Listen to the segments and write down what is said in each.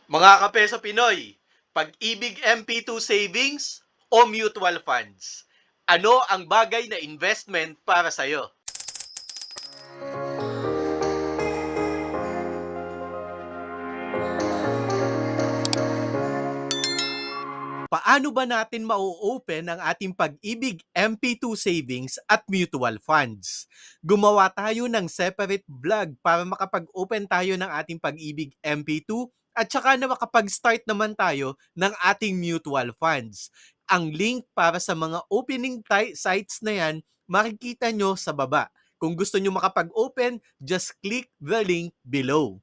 Mga kapeso Pinoy, pag-ibig MP2 savings o mutual funds? Ano ang bagay na investment para sa'yo? Paano ba natin mau-open ang ating pag-ibig MP2 savings at mutual funds? Gumawa tayo ng separate vlog para makapag-open tayo ng ating pag-ibig MP2 at saka na makapag-start naman tayo ng ating mutual funds. Ang link para sa mga opening sites na yan, makikita nyo sa baba. Kung gusto nyo makapag-open, just click the link below.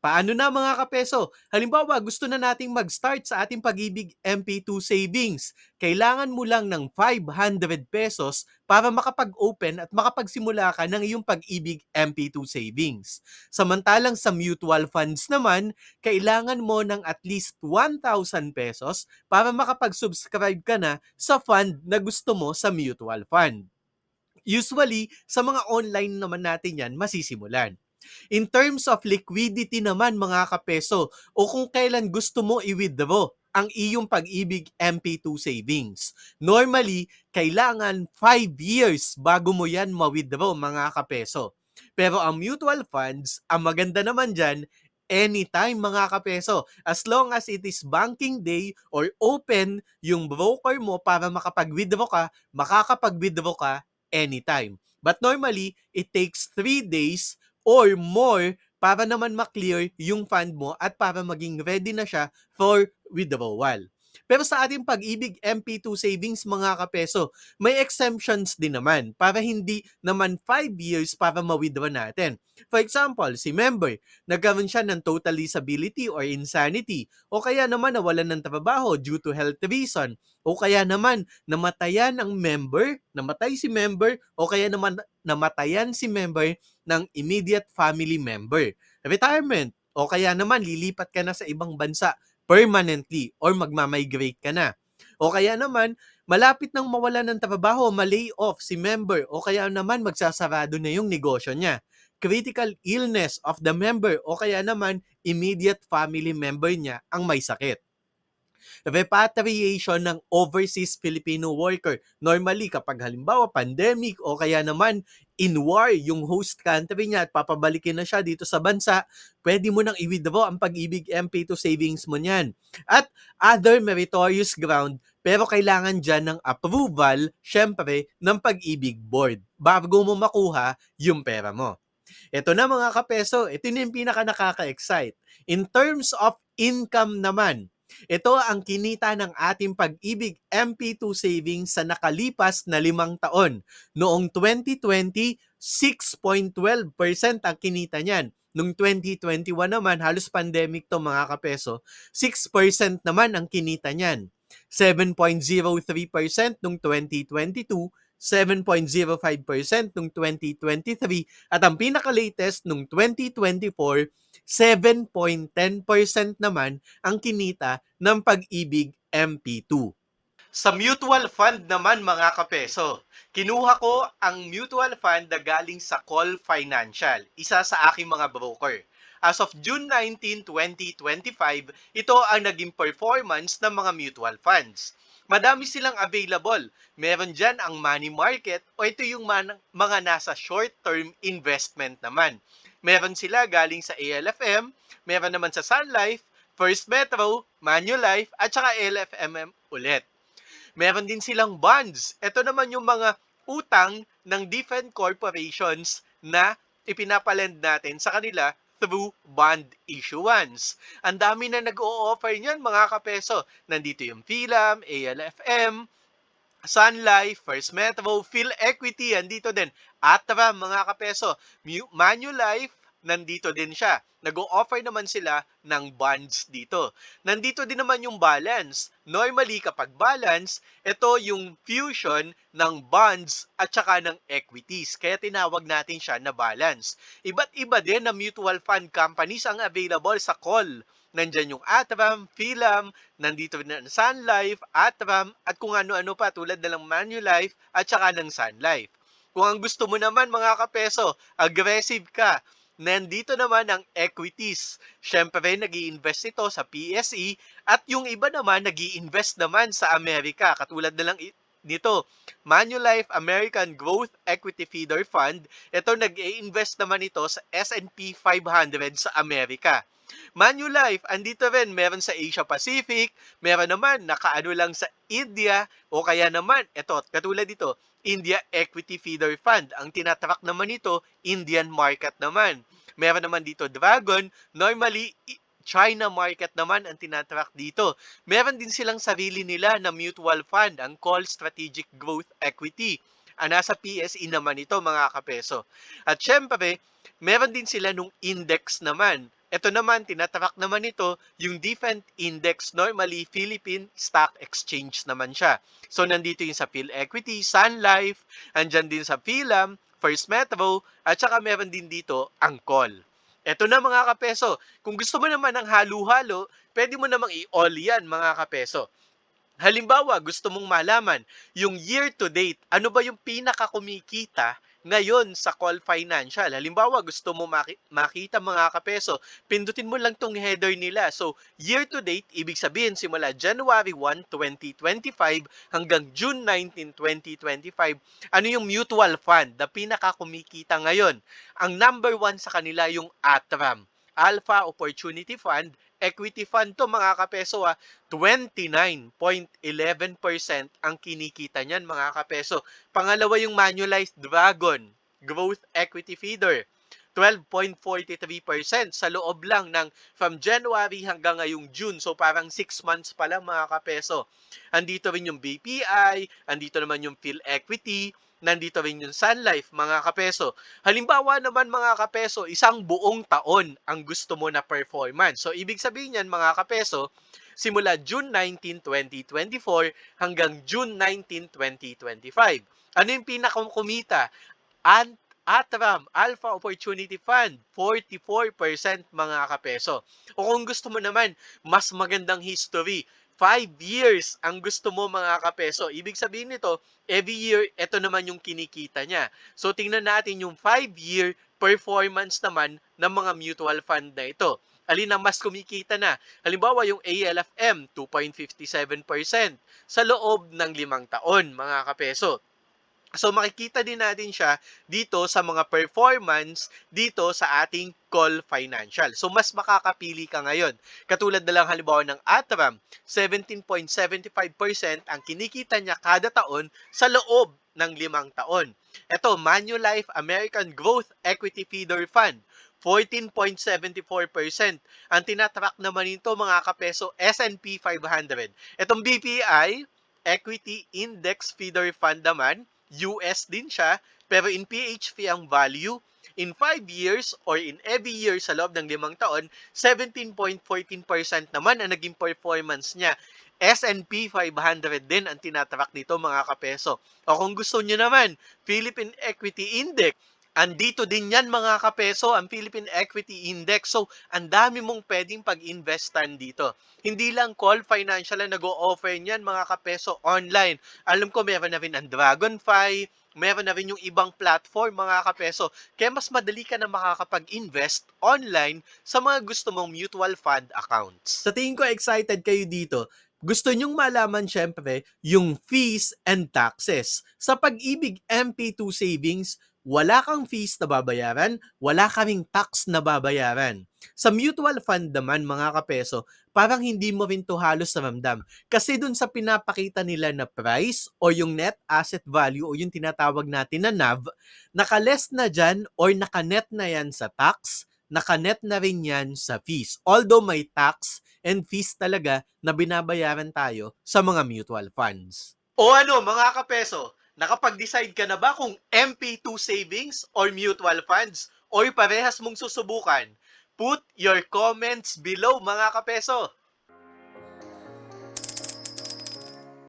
Paano na mga kapeso? Halimbawa, gusto na nating mag-start sa ating pag-ibig MP2 savings. Kailangan mo lang ng 500 pesos para makapag-open at makapagsimula ka ng iyong pag-ibig MP2 savings. Samantalang sa mutual funds naman, kailangan mo ng at least 1,000 pesos para makapag-subscribe ka na sa fund na gusto mo sa mutual fund. Usually, sa mga online naman natin yan masisimulan. In terms of liquidity naman mga kapeso, o kung kailan gusto mo i-withdraw ang iyong pag-ibig MP2 savings. Normally, kailangan 5 years bago mo yan ma-withdraw mga kapeso. Pero ang mutual funds, ang maganda naman dyan, anytime mga kapeso. As long as it is banking day or open yung broker mo para makapag-withdraw ka, makakapag-withdraw ka anytime. But normally, it takes 3 days or more para naman ma-clear yung fund mo at para maging ready na siya for withdrawal. Pero sa ating pag-ibig MP2 savings mga kapeso, may exemptions din naman para hindi naman 5 years para ma-withdraw natin. For example, si member, nagkaroon siya ng total disability or insanity o kaya naman nawalan ng trabaho due to health reason o kaya naman namatayan ang member, namatay si member o kaya naman namatayan si member ng immediate family member. Retirement o kaya naman lilipat ka na sa ibang bansa permanently or magmamigrate ka na. O kaya naman, malapit nang mawala ng trabaho, ma-lay off si member o kaya naman magsasarado na yung negosyo niya. Critical illness of the member o kaya naman immediate family member niya ang may sakit. Repatriation ng overseas Filipino worker. Normally, kapag halimbawa pandemic o kaya naman in war yung host country niya at papabalikin na siya dito sa bansa, pwede mo nang i-withdraw ang pag-ibig MP2 savings mo niyan. At other meritorious ground, pero kailangan dyan ng approval, syempre, ng pag-ibig board bago mo makuha yung pera mo. Ito na mga kapeso, ito na yung pinaka nakaka-excite. In terms of income naman, ito ang kinita ng ating pag-ibig MP2 savings sa nakalipas na 5 taon. Noong 2020, 6.12% ang kinita niyan. Noong 2021 naman, halos pandemic to mga kapeso, 6% naman ang kinita niyan. 7.03% noong 2022, 7.05% noong 2023 at ang pinaka-latest noong 2024, 7.10% naman ang kinita ng pag-ibig MP2. Sa mutual fund naman mga kapeso, kinuha ko ang mutual fund na galing sa Call Financial, isa sa aking mga broker. As of June 19, 2025, ito ang naging performance ng mga mutual funds. Madami silang available. Meron dyan ang money market o ito yung mga nasa short-term investment naman. Meron sila galing sa ALFM, meron naman sa Sun Life, First Metro, Manulife, at saka ALFMM ulit. Meron din silang bonds. Ito naman yung mga utang ng different corporations na ipinapalend natin sa kanila through bond issuance. Ang dami na nag-o-offer niyan mga kapeso. Nandito yung PhilAm, ALFM, Sun Life, First Metro, PhilEquity, andito din. Atra, mga kapeso. Manulife, nandito din siya. Nag-o-offer naman sila ng bonds dito. Nandito din naman yung balance. Normally, kapag balance, ito yung fusion ng bonds at saka ng equities. Kaya tinawag natin siya na balance. Iba't iba din na mutual fund companies ang available sa call. Nandyan yung Atram, PhilAm, nandito na Sun Life, Atram, at kung ano-ano pa tulad na ng Manulife at saka ng Sun Life. Kung ang gusto mo naman mga kapeso, aggressive ka, Nandito naman ang equities. Siyempre, nag-i-invest ito sa PSE at yung iba naman nag-i-invest naman sa Amerika. Katulad na lang nito, Manulife American Growth Equity Feeder Fund. Ito, nag-i-invest naman ito sa S&P 500 sa Amerika. Manulife, andito rin, meron sa Asia Pacific, meron naman nakaano lang sa India, o kaya naman, ito, katulad dito, India Equity Feeder Fund. Ang tinatrack naman nito, Indian market naman. Meron naman dito Dragon, normally China market naman ang tinatrack dito. Meron din silang sarili nila na mutual fund, ang Call Strategic Growth Equity. Nasa PSE naman ito mga kapeso. At syempre, meron din sila nung index naman. Ito naman, tinatrack naman ito, yung Defend Index, normally Philippine Stock Exchange naman siya. So, nandito yung sa PhilEquity, Sun Life, andyan din sa PhilAm, First Metro, at saka meron din dito ang call. Ito na mga kapeso, kung gusto mo naman ng halo-halo, pwede mo namang i-all yan mga kapeso. Halimbawa, gusto mong malaman yung year to date, ano ba yung pinaka-kumikita ngayon sa Call Financial. Halimbawa, gusto mo makita mga kapeso, pindutin mo lang tong header nila. So, year to date, ibig sabihin simula January 1, 2025 hanggang June 19, 2025, ano yung mutual fund na pinaka-kumikita ngayon. Ang number 1 sa kanila yung ATRAM, Alpha Opportunity Fund. Equity fund to mga kapeso 29.11% ang kinikita niyan mga kapeso. Pangalawa yung Manulized Dragon Growth Equity Feeder, 12.43% sa loob lang ng from January hanggang ngayong June. So parang 6 months pa lang mga kapeso. Andito rin yung BPI, andito naman yung PhilEquity, nandito rin yung Sun Life, mga kapeso. Halimbawa naman mga kapeso, isang buong taon ang gusto mo na performance. So, ibig sabihin yan mga kapeso, simula June 19, 2024 hanggang June 19, 2025. Ano yung pinakakumita? ATRAM, Alpha Opportunity Fund, 44% mga kapeso. O kung gusto mo naman, mas magandang history, 5 years ang gusto mo mga kapeso. Ibig sabihin nito, every year, ito naman yung kinikita niya. So, tingnan natin yung 5-year performance naman ng mga mutual fund na ito. Alin ang mas kumikita na? Halimbawa, yung ALFM, 2.57% sa loob ng 5 taon, mga kapeso. So, makikita din natin siya dito sa mga performance dito sa ating Call Financial. So, mas makakapili ka ngayon. Katulad na lang halimbawa ng ATRAM, 17.75% ang kinikita niya kada taon sa loob ng 5 taon. Ito, Manulife American Growth Equity Feeder Fund, 14.74%. Ang tinatrack naman nito mga kapeso, S&P 500. Itong BPI, Equity Index Feeder Fund naman, US din siya, pero in PHP ang value, in 5 years or in every year sa loob ng 5 taon, 17.14% naman ang naging performance niya. S&P 500 din ang tinatrack dito mga kapeso. O kung gusto niyo naman, Philippine Equity Index, andito din yan mga kapeso, ang Philippine Equity Index. So, ang dami mong pwedeng pag-investan dito. Hindi lang Call Financial ang nag-o-offer niyan mga kapeso online. Alam ko meron na rin ang Dragonfy, meron na rin yung ibang platform mga kapeso. Kaya mas madali ka na makakapag-invest online sa mga gusto mong mutual fund accounts. Sa tingin ko excited kayo dito. Gusto nyong malaman syempre yung fees and taxes. Sa Pag-ibig MP2 Savings, wala kang fees na babayaran, wala kaming tax na babayaran. Sa mutual fund naman mga kapeso, parang hindi mo rin to halos ramdam. Kasi dun sa pinapakita nila na price o yung net asset value o yung tinatawag natin na NAV, naka-less na dyan or naka-net na yan sa tax, naka-net na rin yan sa fees. Although may tax and fees talaga na binabayaran tayo sa mga mutual funds. O ano mga kapeso, nakapag-decide ka na ba kung MP2 savings or mutual funds or parehas mong susubukan? Put your comments below mga kapeso.